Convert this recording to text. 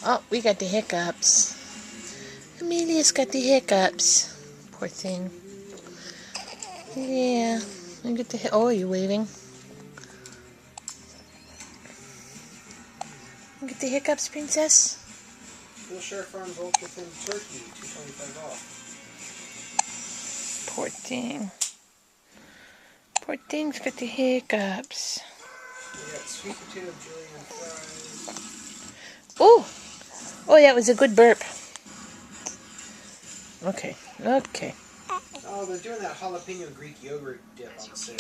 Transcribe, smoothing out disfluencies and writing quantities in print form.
Oh, we got the hiccups. Amelia's got the hiccups. Poor thing. Yeah. You get the oh, you waving? You get the hiccups, princess? Wilshire Farms Ultra Thin Turkey, $2.25 off. Poor thing. Poor thing's got the hiccups. We got sweet potato julienne fries. Oh! Oh, that was a good burp. Okay. Okay. Oh, they're doing that jalapeno Greek yogurt dip on sale.